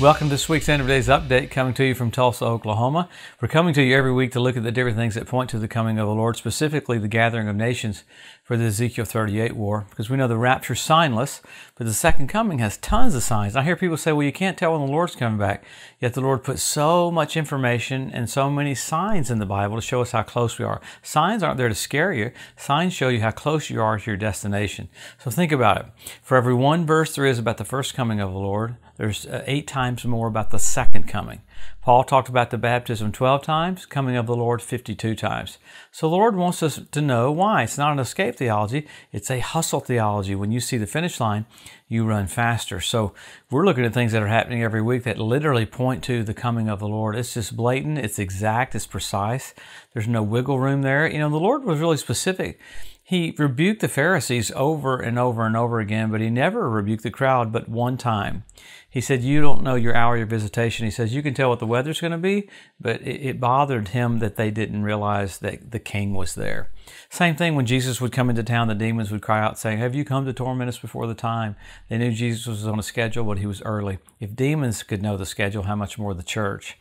Welcome to this week's End of Days Update, coming to you from Tulsa, Oklahoma. We're coming to you every week to look at the different things that point to the coming of the Lord, specifically the gathering of nations for the Ezekiel 38 war, because we know the rapture's signless, but the second coming has tons of signs. I hear people say, well, you can't tell when the Lord's coming back, yet the Lord put so much information and so many signs in the Bible to show us how close we are. Signs aren't there to scare you. Signs show you how close you are to your destination. So think about it. For every one verse there is about the first coming of the Lord, there's 8 times more about the second coming. Paul talked about the baptism 12 times, coming of the Lord 52 times. So the Lord wants us to know why. It's not an escape theology, it's a hustle theology. When you see the finish line, you run faster. So we're looking at things that are happening every week that literally point to the coming of the Lord. It's just blatant, it's exact, it's precise. There's no wiggle room there. You know, the Lord was really specific. He rebuked the Pharisees over and over and over again, but he never rebuked the crowd but one time. He said, you don't know your hour, your visitation. He says, you can tell what the weather's going to be, but it bothered him that they didn't realize that the king was there. Same thing when Jesus would come into town, the demons would cry out saying, have you come to torment us before the time? They knew Jesus was on a schedule, but he was early. If demons could know the schedule, how much more the church?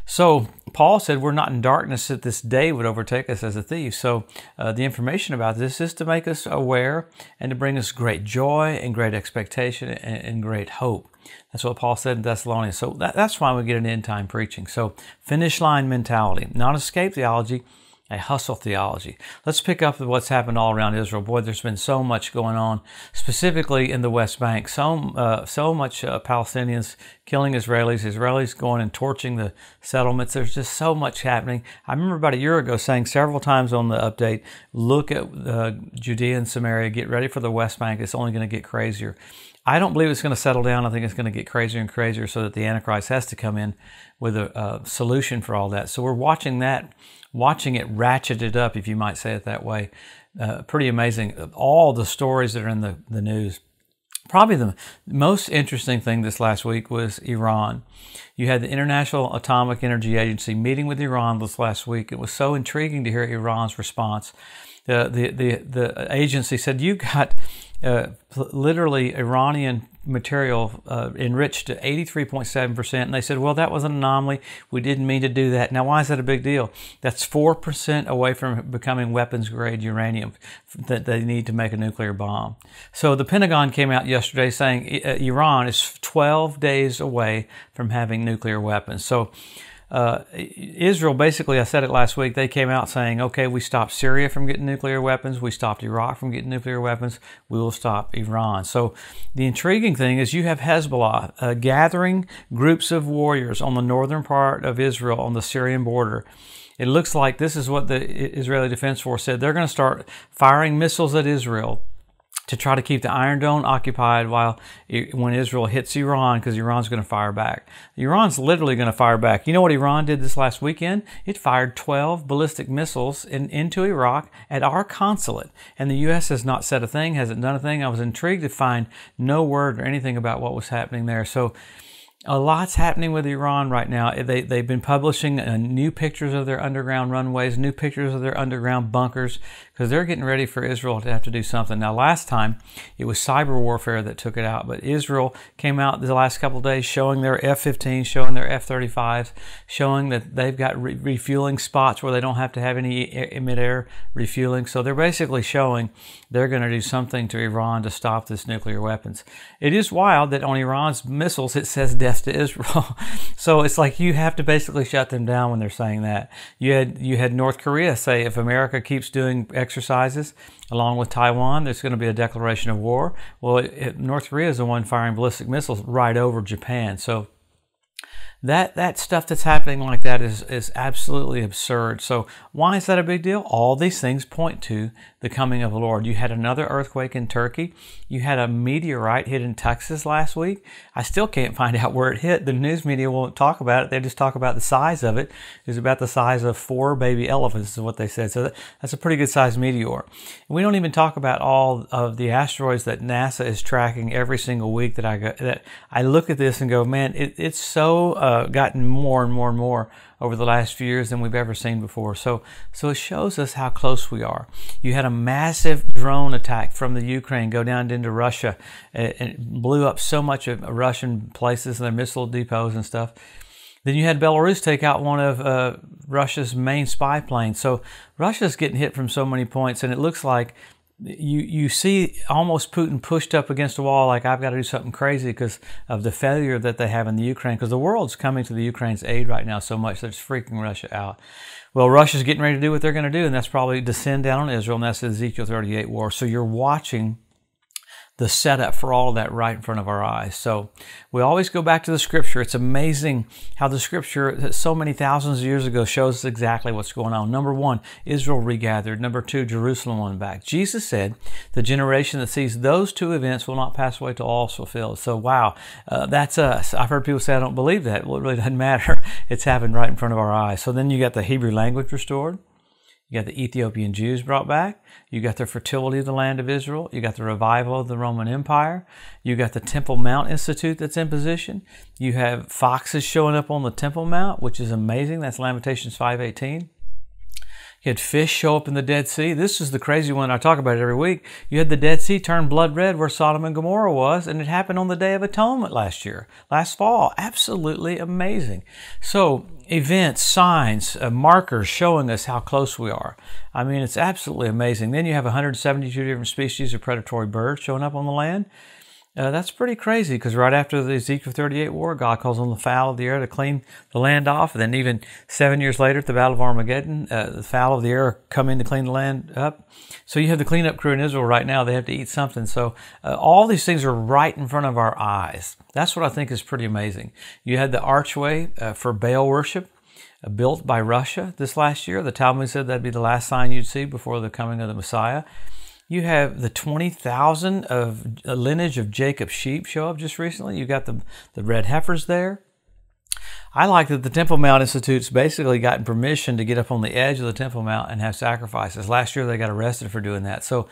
So Paul said we're not in darkness, that this day would overtake us as a thief. So the information about this is to make us aware and to bring us great joy and great expectation and great hope. That's what Paul said in Thessalonians. So that's why we get an end time preaching. So finish line mentality, not escape theology, a hustle theology. Let's pick up with what's happened all around Israel. Boy, there's been so much going on, specifically in the West Bank. So much Palestinians killing Israelis, Israelis going and torching the settlements. There's just so much happening. I remember about a year ago saying several times on the update, look at Judea and Samaria, get ready for the West Bank. It's only going to get crazier. I don't believe it's going to settle down. I think it's going to get crazier and crazier so that the Antichrist has to come in with a solution for all that. So we're watching that, watching it ratcheted up, if you might say it that way. Pretty amazing. All the stories that are in the news. Probably the most interesting thing this last week was Iran. You had the International Atomic Energy Agency meeting with Iran this last week. It was so intriguing to hear Iran's response. The agency said, you got literally Iranian material enriched to 83.7%. And they said, well, that was an anomaly. We didn't mean to do that. Now, why is that a big deal? That's 4% away from becoming weapons-grade uranium that they need to make a nuclear bomb. So the Pentagon came out yesterday saying Iran is 12 days away from having nuclear weapons. So Israel, basically, I said it last week, they came out saying, okay, we stopped Syria from getting nuclear weapons, we stopped Iraq from getting nuclear weapons, we will stop Iran. So the intriguing thing is you have Hezbollah gathering groups of warriors on the northern part of Israel on the Syrian border. It looks like this is what the Israeli Defense Force said. They're going to start firing missiles at Israel to try to keep the Iron Dome occupied when Israel hits Iran, because Iran's going to fire back. Iran's literally going to fire back. You know what Iran did this last weekend? It fired 12 ballistic missiles into Iraq at our consulate. And the U.S. has not said a thing, hasn't done a thing. I was intrigued to find no word or anything about what was happening there. So a lot's happening with Iran right now. They've been publishing new pictures of their underground runways, new pictures of their underground bunkers, because they're getting ready for Israel to have to do something. Now, last time, it was cyber warfare that took it out, but Israel came out the last couple of days showing their F-15s, showing their F-35s, showing that they've got refueling spots where they don't have to have any mid-air refueling. So they're basically showing they're going to do something to Iran to stop this nuclear weapons. It is wild that on Iran's missiles, it says death to Israel. So it's like you have to basically shut them down when they're saying that. You had North Korea say if America keeps doing exercises along with Taiwan, there's going to be a declaration of war. Well, North Korea is the one firing ballistic missiles right over Japan. So that stuff that's happening like that is absolutely absurd. So why is that a big deal? All these things point to the coming of the Lord. You had another earthquake in Turkey. You had a meteorite hit in Texas last week. I still can't find out where it hit. The news media won't talk about it. They just talk about the size of it. It's about the size of 4 baby elephants is what they said. So that's a pretty good sized meteor. And we don't even talk about all of the asteroids that NASA is tracking every single week that I look at this and go, man, it's so gotten more and more and more over the last few years than we've ever seen before. So it shows us how close we are. You had a massive drone attack from the Ukraine go down into Russia. It blew up so much of Russian places and their missile depots and stuff. Then you had Belarus take out one of Russia's main spy planes. So Russia's getting hit from so many points, and it looks like you see almost Putin pushed up against a wall, like I've got to do something crazy because of the failure that they have in the Ukraine, because the world's coming to the Ukraine's aid right now so much that it's freaking Russia out. Well, Russia's getting ready to do what they're going to do, and that's probably descend down on Israel, and that's the Ezekiel 38 war. So you're watching the setup for all of that right in front of our eyes. So we always go back to the Scripture. It's amazing how the Scripture, so many thousands of years ago, shows us exactly what's going on. Number one, Israel regathered. Number two, Jerusalem won back. Jesus said, the generation that sees those two events will not pass away till all is fulfilled. So wow, that's us. I've heard people say, I don't believe that. Well, it really doesn't matter. It's happened right in front of our eyes. So then you got the Hebrew language restored. You got the Ethiopian Jews brought back. You got the fertility of the land of Israel. You got the revival of the Roman Empire. You got the Temple Mount Institute that's in position. You have foxes showing up on the Temple Mount, which is amazing. That's Lamentations 5:18. You had fish show up in the Dead Sea. This is the crazy one. I talk about it every week. You had the Dead Sea turn blood red where Sodom and Gomorrah was, and it happened on the Day of Atonement last fall. Absolutely amazing. So events, signs, markers showing us how close we are. I mean, it's absolutely amazing. Then you have 172 different species of predatory birds showing up on the land. That's pretty crazy, because right after the Ezekiel 38 war, God calls on the fowl of the air to clean the land off. And then even 7 years later at the Battle of Armageddon, the fowl of the air come in to clean the land up. So you have the cleanup crew in Israel right now. They have to eat something. So all these things are right in front of our eyes. That's what I think is pretty amazing. You had the archway for Baal worship built by Russia this last year. The Talmud said that'd be the last sign you'd see before the coming of the Messiah. You have the 20,000 of lineage of Jacob's sheep show up just recently. You got the red heifers there. I like that the Temple Mount Institute's basically gotten permission to get up on the edge of the Temple Mount and have sacrifices. Last year they got arrested for doing that. So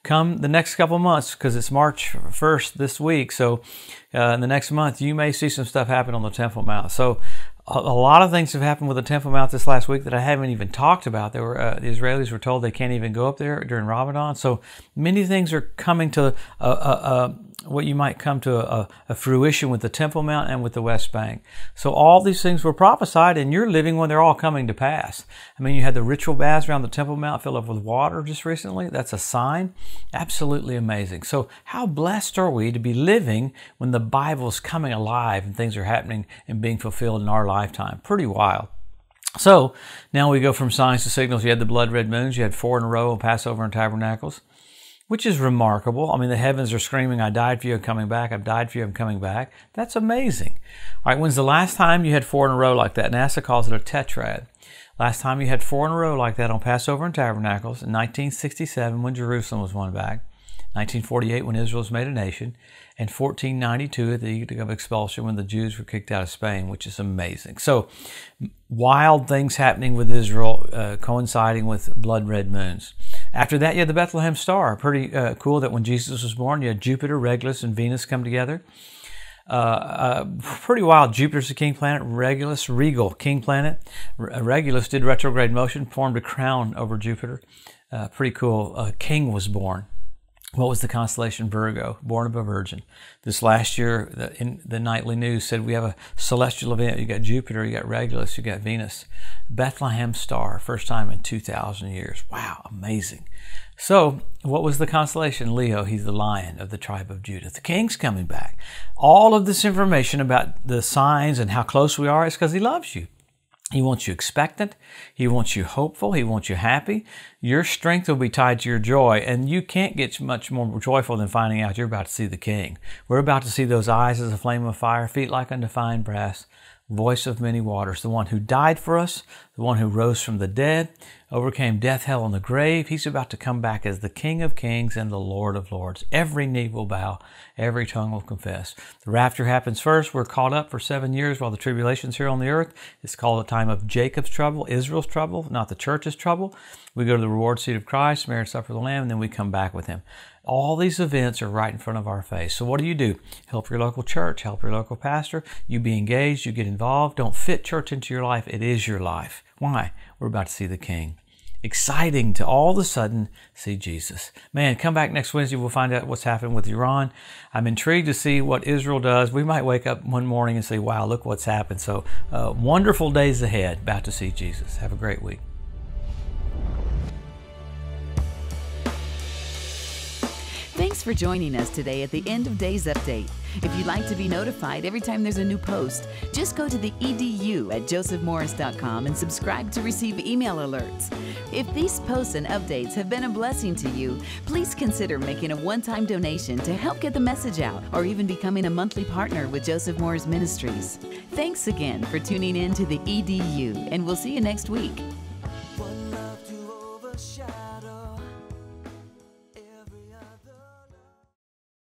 come the next couple of months, because it's March 1st this week, so in the next month you may see some stuff happen on the Temple Mount. So a lot of things have happened with the Temple Mount this last week that I haven't even talked about. There were the Israelis were told they can't even go up there during Ramadan. So many things are coming to what you might come to a fruition with the Temple Mount and with the West Bank. So all these things were prophesied, and you're living when they're all coming to pass. I mean, you had the ritual baths around the Temple Mount filled up with water just recently. That's a sign. Absolutely amazing. So how blessed are we to be living when the Bible's coming alive and things are happening and being fulfilled in our lifetime? Pretty wild. So now we go from signs to signals. You had the blood red moons. You had 4 in a row on Passover and Tabernacles, which is remarkable. I mean, the heavens are screaming, I died for you, I'm coming back. I've died for you, I'm coming back. That's amazing. All right, when's the last time you had 4 in a row like that? NASA calls it a tetrad. Last time you had 4 in a row like that on Passover and Tabernacles in 1967 when Jerusalem was won back, 1948 when Israel was made a nation, and 1492 at the Edict of Expulsion when the Jews were kicked out of Spain, which is amazing. So wild things happening with Israel coinciding with blood red moons. After that, you had the Bethlehem star. Pretty cool that when Jesus was born, you had Jupiter, Regulus, and Venus come together. Pretty wild. Jupiter's the king planet. Regulus, regal, king planet. Regulus did retrograde motion, formed a crown over Jupiter. Pretty cool. A king was born. What was the constellation Virgo? Born of a virgin. This last year, in the nightly news said we have a celestial event. You got Jupiter, you got Regulus, you got Venus. Bethlehem star, first time in 2,000 years. Wow, amazing. So, what was the constellation? Leo, he's the lion of the tribe of Judah. The king's coming back. All of this information about the signs and how close we are is because he loves you. He wants you expectant. He wants you hopeful. He wants you happy. Your strength will be tied to your joy, and you can't get much more joyful than finding out you're about to see the King. We're about to see those eyes as a flame of fire, feet like undefined brass, voice of many waters, the one who died for us, the one who rose from the dead, overcame death, hell, and the grave. He's about to come back as the King of Kings and the Lord of Lords. Every knee will bow, every tongue will confess. The rapture happens first. We're caught up for 7 years while the tribulation's here on the earth. It's called a time of Jacob's trouble, Israel's trouble, not the church's trouble. We go to the reward seat of Christ, marriage supper of the Lamb, and then we come back with Him. All these events are right in front of our face. So what do? Help your local church, help your local pastor. You be engaged, you get involved. Don't fit church into your life. It is your life. Why? We're about to see the King. Exciting to all of a sudden see Jesus. Man, come back next Wednesday. We'll find out what's happening with Iran. I'm intrigued to see what Israel does. We might wake up one morning and say, wow, look what's happened. So wonderful days ahead. About to see Jesus. Have a great week. Thanks for joining us today at the End of Days Update. If you'd like to be notified every time there's a new post, just go to the edu at josephmorris.com and subscribe to receive email alerts. If these posts and updates have been a blessing to you, please consider making a one-time donation to help get the message out, or even becoming a monthly partner with Joseph Morris Ministries. Thanks again for tuning in to the EDU, and we'll see you next week.